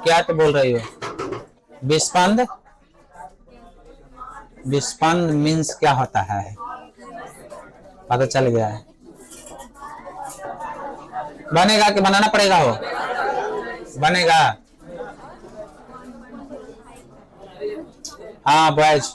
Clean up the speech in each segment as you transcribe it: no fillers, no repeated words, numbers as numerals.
क्या तो बोल रही हो? विस्पंद, विस्पंद मीन्स क्या होता है? पता चल गया है। बनेगा कि बनाना पड़ेगा? हो बनेगा। हाँ बॉयज,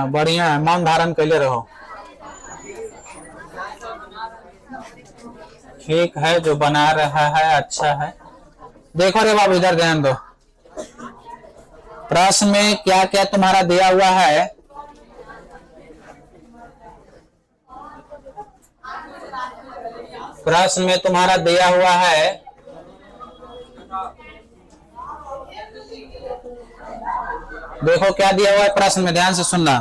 बढ़िया है, मौन धारण कैले रहो। ठीक है, जो बना रहा है अच्छा है। देखो रे बाबू, इधर ध्यान दो। प्रश्न में क्या क्या तुम्हारा दिया हुआ है? प्रश्न में तुम्हारा दिया हुआ है, देखो क्या दिया हुआ है प्रश्न में, ध्यान से सुनना।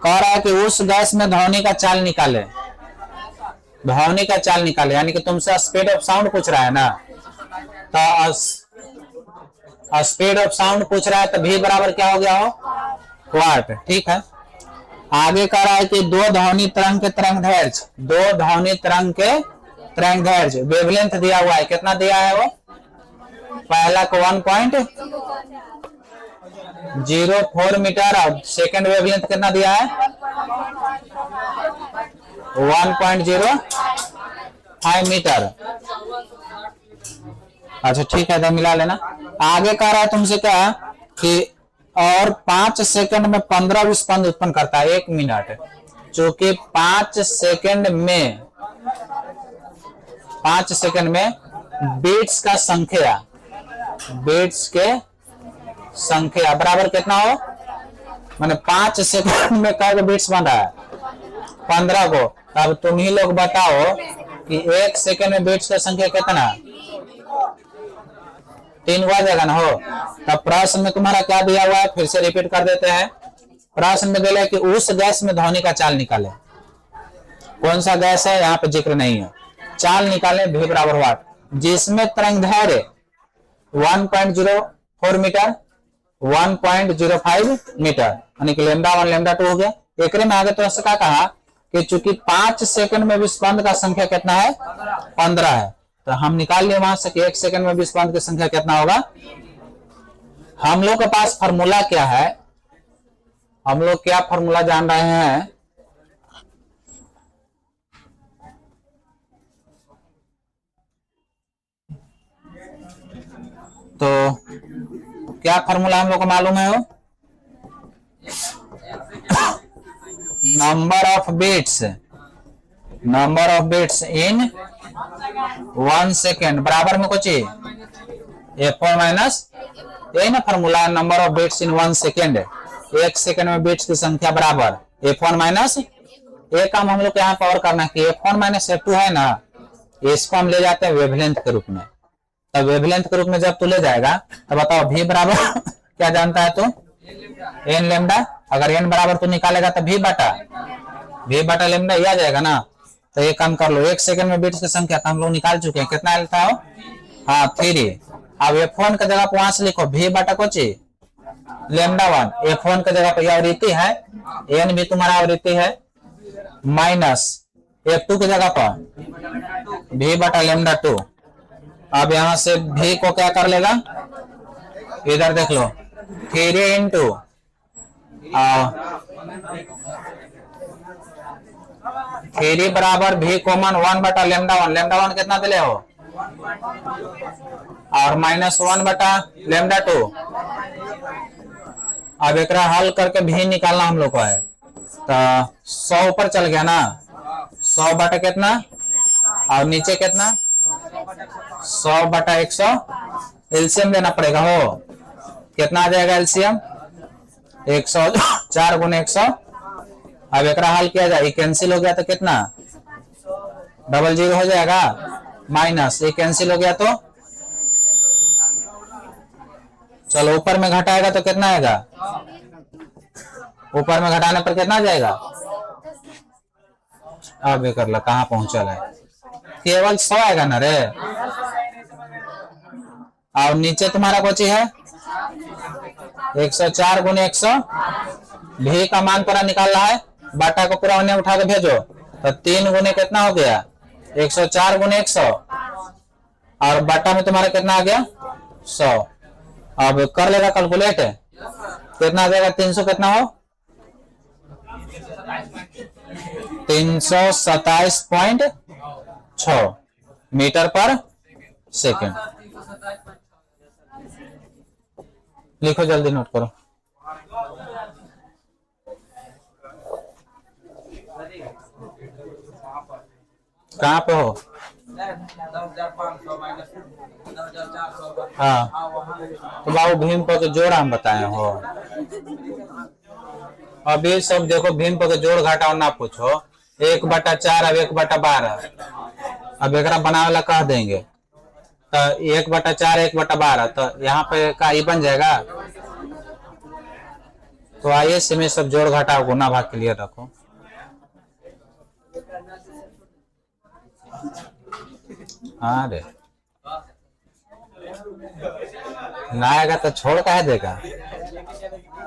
कह रहा है कि उस गैस में ध्वनि का चाल निकाले, ध्वनि का चाल निकाले, यानी कि तुमसे स्पीड ऑफ साउंड पूछ रहा है ना, तो स्पीड ऑफ साउंड पूछ रहा है तो भी बराबर क्या हो गया हो? वाट। ठीक है, आगे कह रहा है कि दो ध्वनि तरंग के तरंगदैर्घ्य, दो ध्वनि तरंग के तरंगदैर्घ्य वेवलेंथ दिया हुआ है। कितना दिया है वो? पहला को 1.04 मीटर और सेकंड वेवलेंथ कितना दिया है? 1.05 मीटर। अच्छा ठीक है, तो मिला लेना। आगे कह रहा है तुमसे क्या कि और 5 सेकंड में 15 विस्पंद उत्पन्न करता है 1 मिनट। चूंकि 5 सेकंड में बीट्स का संख्या, बीट्स के संख्या बराबर कितना हो? माने 5 सेकंड में कई बीट्स बन रहा है? 15 को। अब तुम ही लोग बताओ कि 1 सेकंड में बीट्स का संख्या कितना? 3 हुआ जाएगा ना? हो। तब प्रश्न में तुम्हारा क्या दिया हुआ है, फिर से रिपीट कर देते हैं। प्रश्न में दिया है कि उस गैस में ध्वनि का चाल निकाले। कौन सा गैस है यहाँ पे जिक्र नहीं है। चाल निकाले भी बराबर वाट, जिसमें तरंगदैर्घ्य 1.04 मीटर, 1.05 मीटर, यानी कि λ1 λ2 हो गया। एक में आगे तो ऐसा कहा कि चूंकि 5 सेकंड में विस्पंद का संख्या कितना है? 15 है, तो हम निकाल लिए वहां से कि 1 सेकंड में विस्पंद की संख्या कितना होगा। हम लोग के पास फॉर्मूला क्या है? हम लोग क्या फॉर्मूला जान रहे हैं? तो क्या फॉर्मूला हम लोग को मालूम है? वो number of beats, number of beats in 1 second बराबर में कुछ F1 माइनस, यही ना formula, number of beats in 1 second. 1 second में बीट्स की संख्या बराबर F1 माइनस, एक काम हम लोग यहाँ पर और करना है कि F1 माइनस F2 है ना, इसको हम ले जाते हैं वेवलेंथ के रूप में। तब वेवलेंथ के रूप में जब तू ले जाएगा तो बताओ v बराबर क्या जानता है तू? n lambda. अगर n बराबर तू निकालेगा तो v बटा लेमडा ही आ जाएगा ना। तो ये काम कर लो, 1 सेकंड में बीट्स की संख्या तो हम लोग निकाल चुके हैं, कितना लेता हो? हाँ 3। अब F1 की जगह पर वहां से लिखो v बटा कुछ λ1। F1 की जगह पर आवृत्ति है, n भी तुम्हारा आवृत्ति है, माइनस F2 की जगह पर v बटा λ2। अब यहां से v को क्या कर लेगा? इधर देख लो, 3 इंटू 3 बराबर v कॉमन 1 बटा λ1। λ1 कितना दिले हो? और माइनस 1 बटा λ2। अब एक हल करके v निकालना हम लोग को है, तो 100 ऊपर चल गया ना, 100 बटा कितना और नीचे कितना? 100 बटा 100। एलसीएम लेना पड़ेगा। हो कितना आ जाएगा एलसीएम? 104 गुने 100। अब एक हल किया जाए, कैंसिल हो गया तो कितना? 00 हो जाएगा, माइनस ये कैंसिल हो गया तो चलो ऊपर में घटाएगा तो कितना आएगा, ऊपर में घटाने पर कितना जाएगा, अब ये कर लो कहाँ पहुंचल है, केवल 100 आएगा ना रे। और नीचे तुम्हारा कोची है 104 गुने 100, भी का मान पूरा निकाल रहा है, बाटा को पूरा उन्हें उठा के भेजो, तो 3 गुने कितना हो गया 104 गुने 100, और बाटा में तुम्हारा कितना आ गया 100। अब कर लेगा कैलकुलेट, कितना आ जाएगा 300 कितना हो 327.6 मीटर पर सेकंड। लिखो जल्दी नोट करो। कहाँ पे हो, हाँ तो बाबू भीम पर जोड़ हम बताए हो। अभी सब देखो भीम पर जोड़ घटाओ ना पूछो, 1/4 अब 1/12, अब एक बनावे ला कह देंगे तो 1/4 1/12, तो यहाँ पे का ई बन जाएगा। तो आइए इसमें सब जोड़ घटाओ गुना भाग क्लियर रखो। हाँ रे ना आएगा तो छोड़ काहे देगा।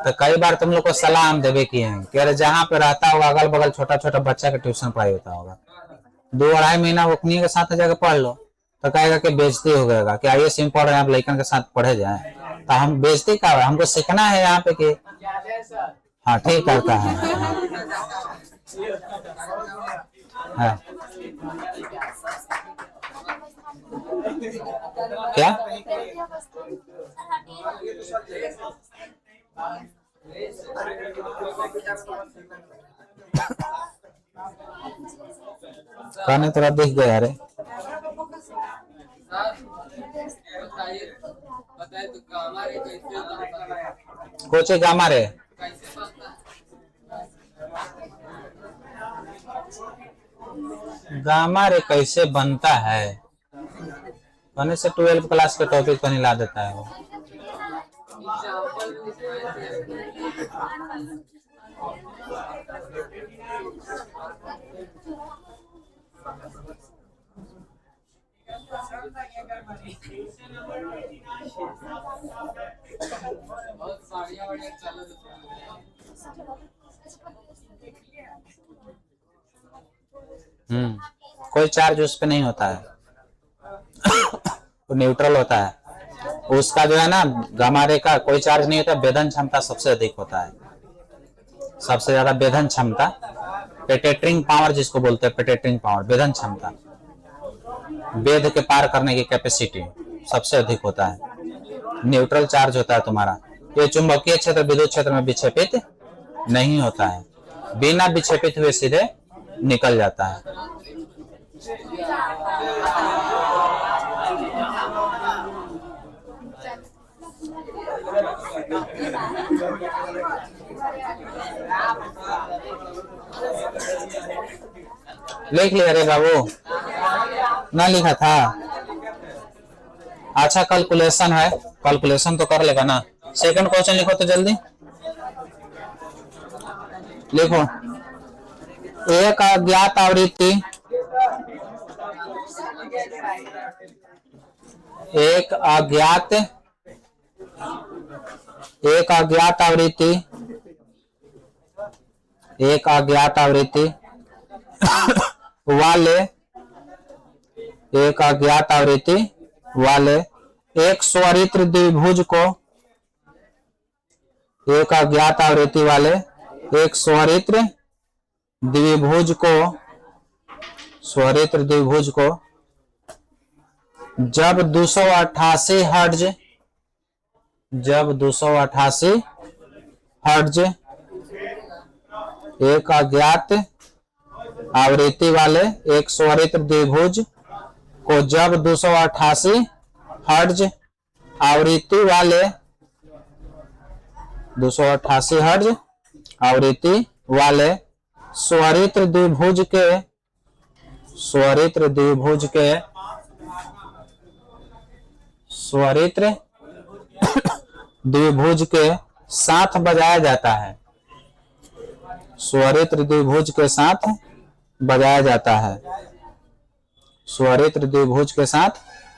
तो कई बार तुम लोग को सलाह हम देवे किए हैं कि अरे जहाँ पे रहता होगा अगल बगल छोटा छोटा बच्चा का ट्यूशन पढ़ाई होता होगा, 2-2.5 महीना वो के साथ जाकर पढ़ लो, तो कहेगा कि बेइज्जती हो गएगा कि आइए सिम पढ़ रहे हैं आप लड़कन के साथ पढ़े जाए। तो हम बेइज्जती का हमको सीखना है यहाँ पे कि हाँ ठीक करता है, हाँ। क्या कहने थोड़ा दिख गया रे, कोचे गामा रे गामा रे कैसे बनता है, कहने से 12 क्लास के टॉपिक पर ला देता है वो। कोई चार्ज उस पे नहीं होता है, वो न्यूट्रल होता है, उसका जो है ना गामा रे का कोई चार्ज नहीं होता, वेधन क्षमता सबसे अधिक होता है, सबसे ज्यादा वेधन क्षमता, पेटेट्रिंग पावर जिसको बोलते हैं, पेटेट्रिंग पावर वेधन क्षमता, वेध के पार करने की कैपेसिटी सबसे अधिक होता है। न्यूट्रल चार्ज होता है तुम्हारा, ये चुंबकीय क्षेत्र विद्युत क्षेत्र में विक्षेपित नहीं होता है, बिना विक्षेपित हुए सीधे निकल जाता है। लिख लिया रे बाबू, ना लिखा था, अच्छा कैलकुलेशन है, कैलकुलेशन तो कर लेगा ना। सेकंड क्वेश्चन लिखो तो जल्दी लिखो। एक अज्ञात आवृत्ति, एक अज्ञात आवृत्ति, एक अज्ञात आवृत्ति वाले, एक अज्ञात आवृत्ति वाले एक स्वरित्र द्विभुज को, एक अज्ञात आवृत्ति वाले एक स्वरित्र द्विभुज को, स्वरित्र द्विभुज को जब 288 हर्ट्ज, जब 288 हर्ट्ज एक अज्ञात आवृत्ति वाले एक स्वरित्र द्विभुज को जब 288 हर्ट्ज आवृत्ति वाले, 288 हर्ट्ज आवृत्ति वाले स्वरित्र द्विभुज के, स्वरित्र द्विभुज के, स्वरित्र द्विभुज के साथ बजाया जाता है, स्वरित्र द्विभुज के साथ बजाया जाता है, स्वरित्र द्विभुज के साथ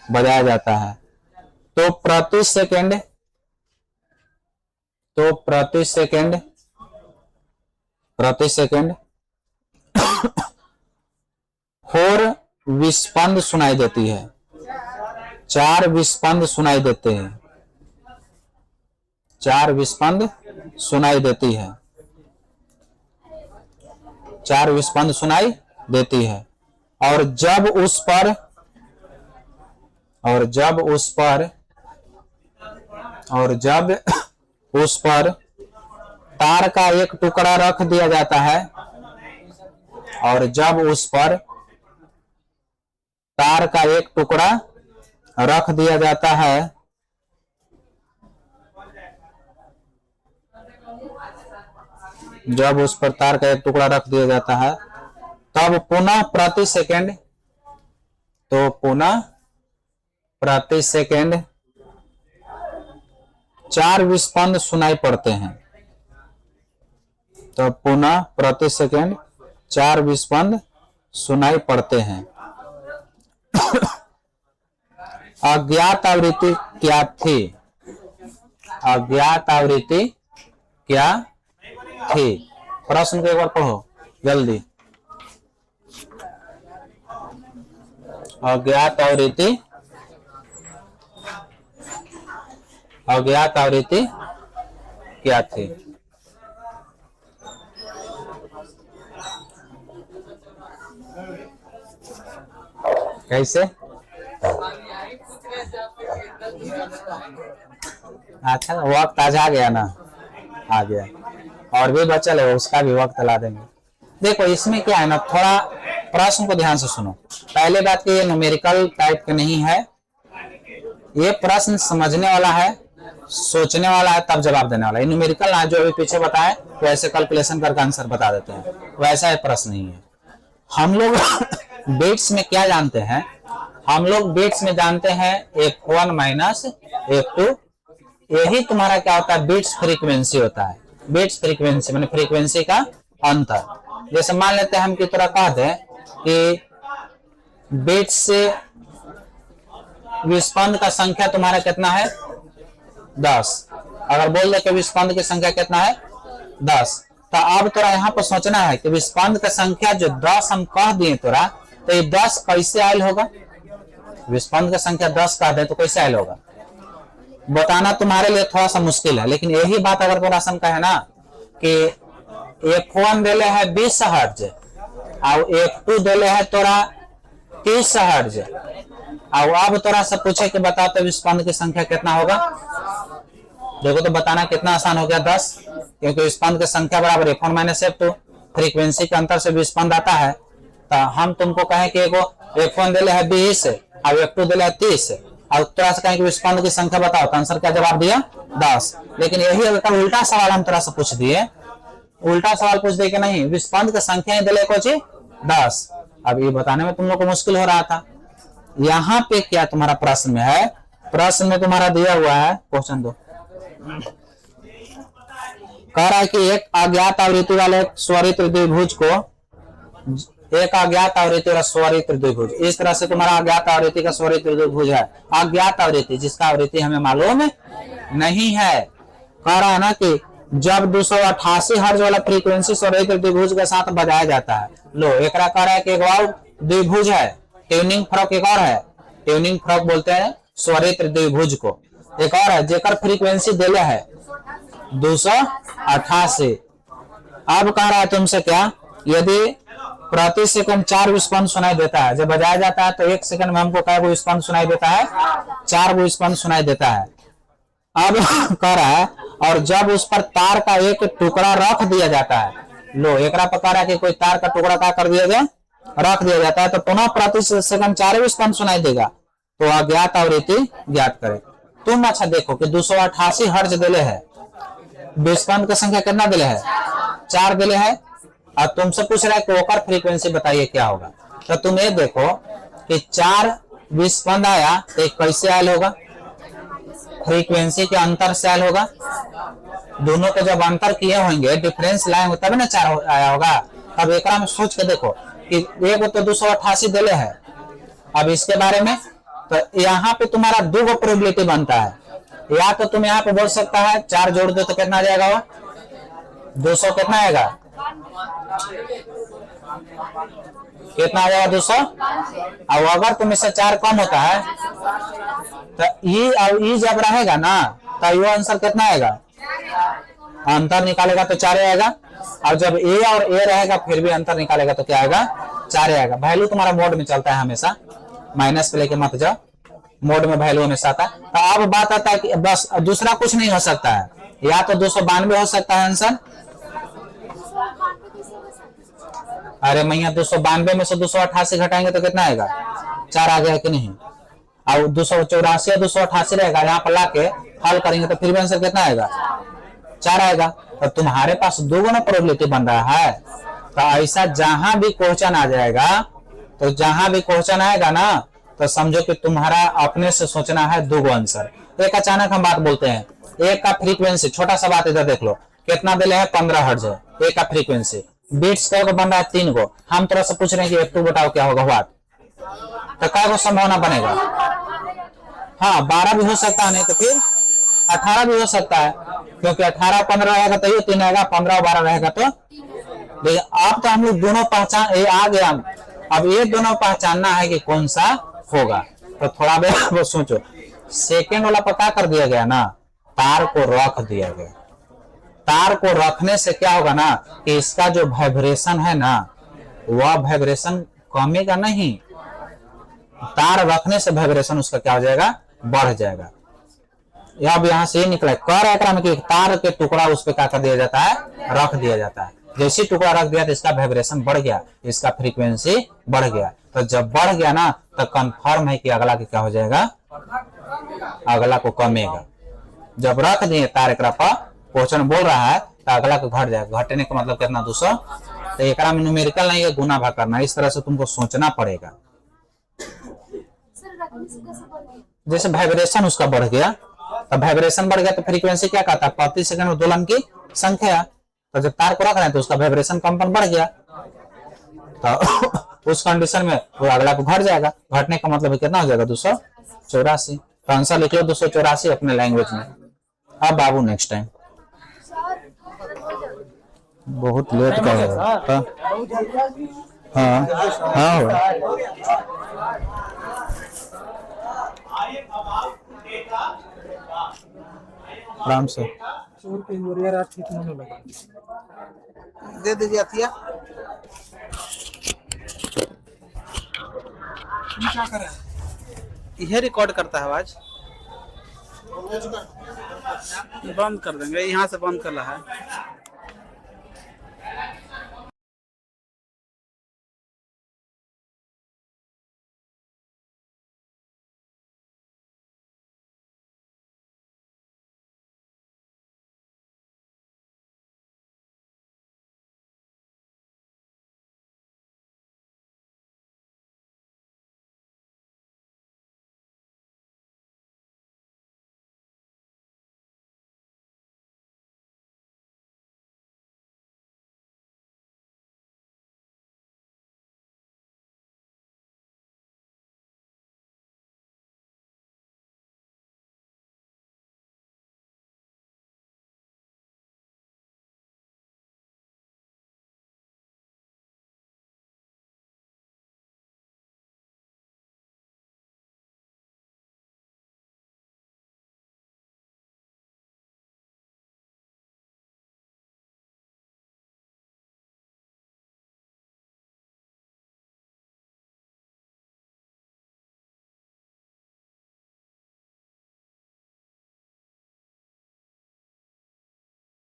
बजाया जाता है। तो प्रति सेकेंड 4 विस्पंद सुनाई देती है, 4 विस्पंद सुनाई देते हैं, 4 विस्पंद सुनाई देती है, 4 विस्पंद सुनाई देती है। और जब उस पर तार का एक टुकड़ा रख दिया जाता है, और जब उस पर तार का एक टुकड़ा रख दिया जाता है, जब उस पर तार का एक टुकड़ा रख दिया जाता है, तब पुनः प्रति सेकेंड 4 विस्पंद सुनाई पड़ते हैं, तो पुनः प्रति सेकेंड 4 विस्पंद सुनाई पड़ते हैं। अज्ञात आवृत्ति क्या थी? अज्ञात आवृत्ति क्या थी? प्रश्न को एक बार पढ़ो जल्दी। अज्ञात आवृत्ति क्या थी? कैसे? अच्छा, वक्त आज आ गया ना, आ गया, और भी बचल है, उसका भी वक्त ला देंगे। देखो इसमें क्या है ना, थोड़ा प्रश्न को ध्यान से सुनो। पहले बात कि ये न्यूमेरिकल टाइप का नहीं है, ये प्रश्न समझने वाला है, सोचने वाला है, तब जवाब देने वाला है। न्यूमेरिकल ना जो अभी पीछे बताए तो ऐसे कैलकुलेशन करके आंसर बता देते हैं, वैसा है प्रश्न नहीं है। हम लोग बिट्स में क्या जानते हैं? हम लोग बिट्स में जानते हैं F1 माइनस F2, यही तुम्हारा क्या होता है? बिट्स फ्रीक्वेंसी होता है। बिट्स फ्रीक्वेंसी माने फ्रीक्वेंसी का अंतर। जैसे मान लेते हैं हम की तरह कह दें कि बिट्स से विस्पंद का संख्या तुम्हारा कितना है? 10। अगर बोल दे कि विस्पंद की संख्या कितना है? 10, तो अब तोरा यहाँ पर सोचना है कि विस्पंद का संख्या जो 10 हम कह दिए तोरा, तो ये 10 कैसे आयल होगा? विस्पंद का संख्या 10 कह दे तो कैसे आयल होगा? बताना तुम्हारे लिए थोड़ा सा मुश्किल है, लेकिन यही बात अगर तोरा समझा है ना कि F1 देले है 20 हर्ट्ज और F2 देले है तोरा 30 हर्ट्ज, और अब तोरा से पूछे कि बता तो विस्पंद की संख्या कितना होगा? देखो तो बताना कितना आसान हो गया, 10, क्योंकि विस्पंद की संख्या बराबर F1 माइनस F2, फ्रीक्वेंसी के अंतर से विस्पंद आता है। तो हम तुमको कहें कि एगो F1 देले है 20 और F2 देले है 30, और तोरा से कहें कि विस्पंद की संख्या बताओ, तो आंसर क्या जवाब दिया? 10। लेकिन यही अगर उल्टा सवाल हम तोरा से पूछ दिए, उल्टा सवाल पूछ दे कि नहीं विस्पंद की संख्या दिले को 10, अब ये बताने में तुम लोग को मुश्किल हो रहा था। यहाँ पे क्या तुम्हारा प्रश्न में है? प्रश्न में तुम्हारा दिया हुआ है, क्वेश्चन दो, कह रहा है कि एक अज्ञात आवृत्ति वाले स्वरित्र द्विभुज को, एक अज्ञात आवृत्ति वाला स्वरित्र द्विभुज, इस तरह से तुम्हारा अज्ञात आवृत्ति का स्वरित्र द्विभुज है। अज्ञात आवृत्ति जिसका आवृत्ति हमें मालूम नहीं है, कह रहा है ना कि जब 288 हर्ट्ज वाला फ्रीक्वेंसी स्वरित्र द्विभुज के साथ बजाया जाता है। लो एक कह रहा है कि एक और द्विभुज है, ट्यूनिंग फ्रॉक एक और है, ट्यूनिंग फ्रॉक बोलते हैं स्वरित्र द्विभुज को। एक और है जेकर फ्रीक्वेंसी दिले है 288। अब कह रहा है तुमसे क्या, यदि प्रति सेकंड 4 विस्पंद सुनाई देता है, जब बजाया जाता है तो 1 सेकंड में हमको क्या विस्पंद सुनाई देता है? 4 विस्पंद सुनाई देता है। अब कह रहा है और जब उस पर तार का एक टुकड़ा रख दिया जाता है, लो एक पर कह रहा है कि कोई तार का टुकड़ा क्या कर दिया जाए? रख दिया जाता है, तो पुनः प्रति सेकंड 4 विस्पंद सुनाई देगा। तो अज्ञात आवृत्ति ज्ञात करें। तुम अच्छा देखो कि 288 हर्ट्ज दिले है, विस्पंद की संख्या कितना दिले है? 4 दिले है, और तुमसे पूछ रहा है कि ओकर फ्रीक्वेंसी बताइए क्या होगा। तो तुम ये देखो कि 4 विस्पंद आया तो कैसे आयल होगा? फ्रीक्वेंसी के अंतर सेल होगा, दोनों के जब अंतर किए होंगे डिफरेंस लाएंगे तब ना 4 आया होगा। अब एक में सोच के देखो कि एक तो 288 दिले है, अब इसके बारे में तो यहाँ पे तुम्हारा 2 प्रोबेबिलिटी बनता है, या तो तुम यहाँ पे बोल सकता है 4 जोड़ दो तो कितना आ जाएगा, वो 200 कितना आएगा, कितना आ जाएगा 200। अब अगर तुम इससे 4 कम होता है तो ये जब रहेगा ना तो ये आंसर कितना आएगा, अंतर निकालेगा तो 4 आएगा, और जब ए और ए रहेगा फिर भी अंतर निकालेगा तो क्या आएगा, 4 आएगा। वैल्यू तुम्हारा मोड में चलता है हमेशा, माइनस पे लेके मत जाओ, मोड में वैल्यू हमेशा आता है। तो अब बात आता है कि बस दूसरा कुछ नहीं हो सकता है, या तो 292 हो सकता है आंसर, अरे मैया 292 में से 288 घटाएंगे तो कितना आएगा, 4 आ गया कि नहीं। और 284 या 288 रहेगा, यहाँ पर लाके हल करेंगे तो फिर भी आंसर कितना आएगा, 4 आएगा। तो तुम्हारे पास 2 गुना प्रोबेबिलिटी बन रहा है। तो ऐसा जहां भी क्वेश्चन आ जाएगा, तो जहां भी क्वेश्चन आएगा ना तो समझो कि तुम्हारा अपने से सोचना है 2 आंसर। एक अचानक हम बात बोलते हैं, एक का फ्रीक्वेंसी, छोटा सा बात इधर देख लो, कितना दिले है 15 हर्ट्ज है, एक का फ्रीक्वेंसी, बीट्स का बन रहा है 3 गो, हम तरह से पूछ रहे हैं कि F2 बताओ क्या होगा, व्हाट, तो क्या को संभावना बनेगा, हाँ 12 भी हो सकता है, नहीं तो फिर 18 भी हो सकता है, क्योंकि 18 15 रहेगा तो ये 3 आएगा, 15 12 रहेगा तो। देखिए अब तो हम लोग दोनों पहचान ये आ गया, अब ये दोनों पहचानना है कि कौन सा होगा। तो थोड़ा बहुत सोचो, सेकेंड वाला पता कर दिया गया ना, तार को रख दिया गया, तार को रखने से क्या होगा ना कि इसका जो वाइब्रेशन है ना वह वाइब्रेशन कमेगा नहीं, तार रखने से वाइब्रेशन उसका क्या हो जाएगा, बढ़ जाएगा। अब यहाँ से ये निकला कह रहा है कि तार के टुकड़ा उस पर क्या कर दिया जाता है, रख दिया जाता है, जैसे टुकड़ा रख दिया तो इसका वाइब्रेशन बढ़ गया, इसका फ्रीक्वेंसी बढ़ गया। तो जब बढ़ गया ना तो कंफर्म है कि अगला की क्या हो जाएगा, अगला को कमेगा। जब रख दिए तार एक पर क्वेश्चन बोल रहा है तो अगला को घट जाएगा, घटने का मतलब कितना 200। तो एक में न्यूमेरिकल नहीं है, गुना भाग करना, इस तरह से तुमको सोचना पड़ेगा। जैसे वाइब्रेशन उसका बढ़ गया, तो वाइब्रेशन बढ़ गया तो फ्रीक्वेंसी क्या कहता है, प्रति सेकंड में दोलन की संख्या। तो जब तार को रख रहे हैं तो उसका वाइब्रेशन कंपन बढ़ गया, तो उस कंडीशन में वो अगला को घट जाएगा, घटने का मतलब कितना हो जाएगा 284। तो आंसर लिख लो 284 अपने लैंग्वेज में। अब बाबू नेक्स्ट टाइम, बहुत लेट का है। हाँ हाँ आराम से दे दीजिए अतिया। क्या कर रहा है, यह रिकॉर्ड करता है आवाज, बंद कर देंगे, यहाँ से बंद कर रहा है।